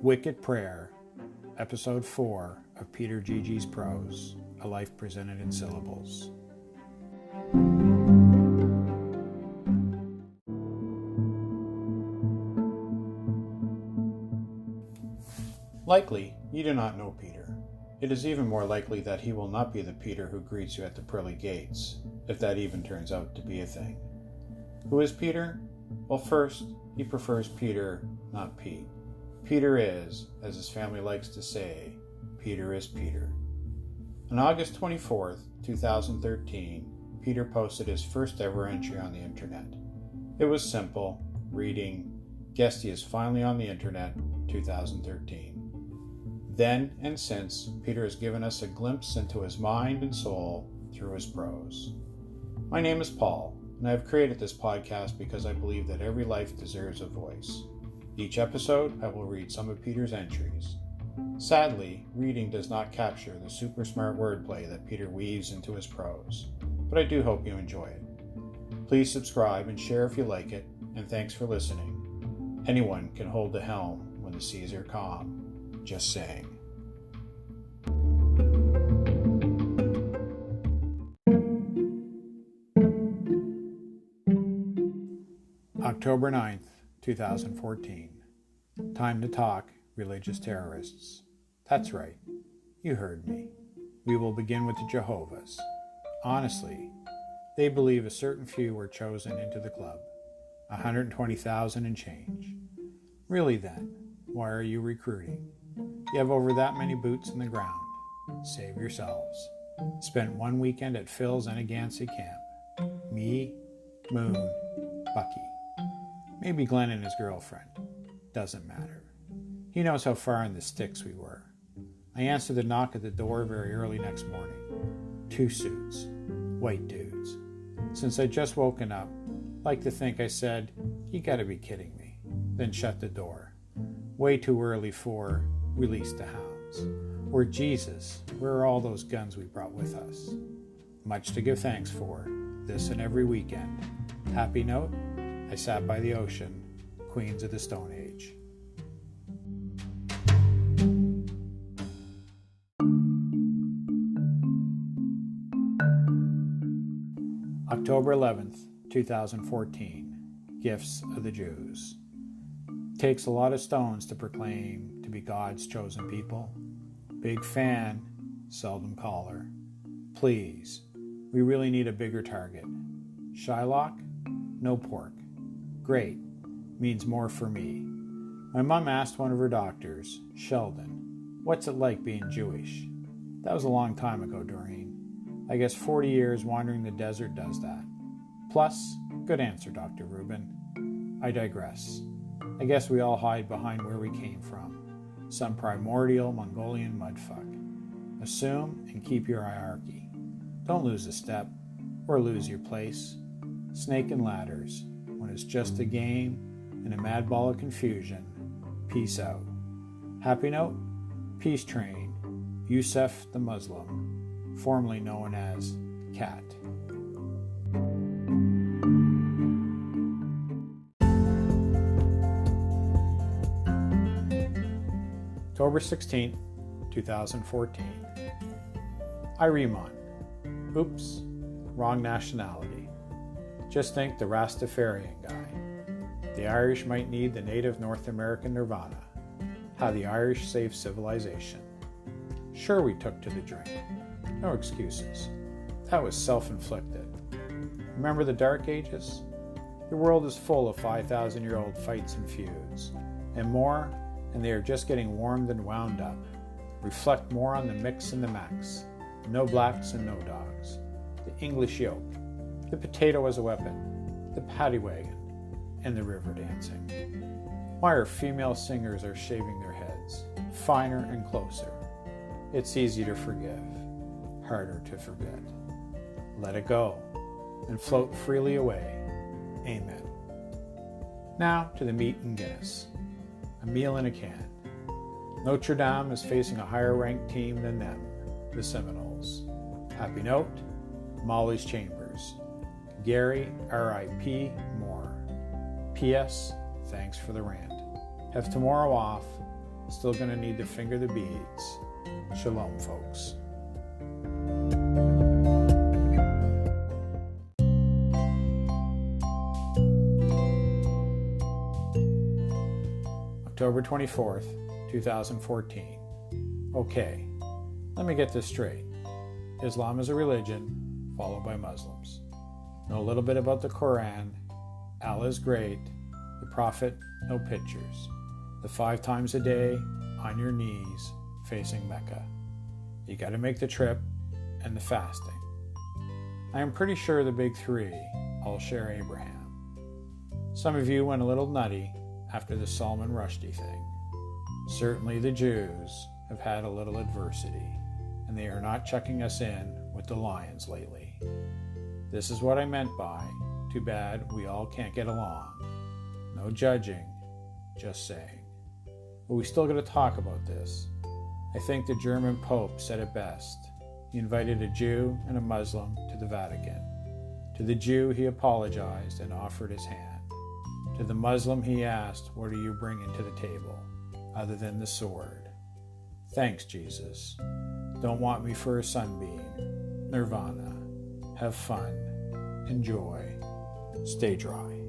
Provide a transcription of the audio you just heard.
Wicked Prayer, Episode 4 of Peter G.G.'s Prose, A Life Presented in Syllables. Likely, you do not know Peter. It is even more likely that he will not be the Peter who greets you at the pearly gates, if that even turns out to be a thing. Who is Peter? Well, first, he prefers Peter, not Pete. Peter is, as his family likes to say, Peter is Peter. On August 24th, 2013, Peter posted his first ever entry on the internet. It was simple, reading, "Guessed he is finally on the internet, 2013. Then and since, Peter has given us a glimpse into his mind and soul through his prose. My name is Paul, and I have created this podcast because I believe that every life deserves a voice. Each episode, I will read some of Peter's entries. Sadly, reading does not capture the super smart wordplay that Peter weaves into his prose, but I do hope you enjoy it. Please subscribe and share if you like it, and thanks for listening. Anyone can hold the helm when the seas are calm. Just saying. October 9th, 2014. Time to talk, religious terrorists. That's right. You heard me. We will begin with the Jehovah's. Honestly, they believe a certain few were chosen into the club. 120,000 and change. Really then, why are you recruiting? You have over that many boots in the ground. Save yourselves. Spent one weekend at Phil's Anagansy camp. Me, Moon, Bucky. Maybe Glenn and his girlfriend. Doesn't matter. He knows how far in the sticks we were. I answered the knock at the door very early next morning. 2 suits. White dudes. Since I'd just woken up, like to think I said, "You gotta be kidding me," then shut the door. Way too early for release the hounds. Or Jesus, where are all those guns we brought with us? Much to give thanks for, this and every weekend. Happy note, I sat by the ocean, Queens of the Stone Age. October 11th, 2014. Gifts of the Jews. Takes a lot of stones to proclaim to be God's chosen people. Big fan, seldom caller. Please, we really need a bigger target. Shylock? No pork. Great, means more for me. My mom asked one of her doctors, Sheldon, what's it like being Jewish? That was a long time ago, Doreen. I guess 40 years wandering the desert does that. Plus, good answer, Dr. Rubin. I digress. I guess we all hide behind where we came from. Some primordial Mongolian mudfuck. Assume and keep your hierarchy. Don't lose a step, or lose your place. Snake and ladders. When it's just a game, and a mad ball of confusion. Peace out. Happy note? Peace train. Yusuf the Muslim, formerly known as Cat. October 16th, 2014. Irimon. Oops, wrong nationality. Just think the Rastafarian guy. The Irish might need the native North American Nirvana. How the Irish saved civilization. Sure, we took to the drink. No excuses. That was self-inflicted. Remember the Dark Ages? The world is full of 5,000-year-old fights and feuds. And more, and they are just getting warmed and wound up. Reflect more on the mix and the max. No blacks and no dogs. The English yoke. The potato as a weapon. The paddy wagon. And the river dancing. Why are female singers are shaving their heads? Finer and closer. It's easy to forgive. Harder to forget. Let it go. And float freely away. Amen. Now to the meat and Guinness. A meal in a can. Notre Dame is facing a higher ranked team than them, the Seminoles. Happy note, Molly's Chambers. Gary, R.I.P. Moore. P.S. Thanks for the rant. Have tomorrow off, still going to need to finger the beads. Shalom, folks. October 24th, 2014. Okay, let me get this straight. Islam is a religion, followed by Muslims. Know a little bit about the Quran. Allah is great. The Prophet, no pictures. The 5 times a day, on your knees, facing Mecca. You got to make the trip, and the fasting. I am pretty sure the big 3 all share Abraham. Some of you went a little nutty after the Salman Rushdie thing. Certainly the Jews have had a little adversity, and they are not checking us in with the lions lately. This is what I meant by, too bad we all can't get along. No judging, just saying. But we still got to talk about this. I think the German Pope said it best. He invited a Jew and a Muslim to the Vatican. To the Jew he apologized and offered his hand. To the Muslim he asked, what are you bringing to the table, other than the sword? Thanks, Jesus. Don't want me for a sunbeam. Nirvana. Have fun. Enjoy. Stay dry.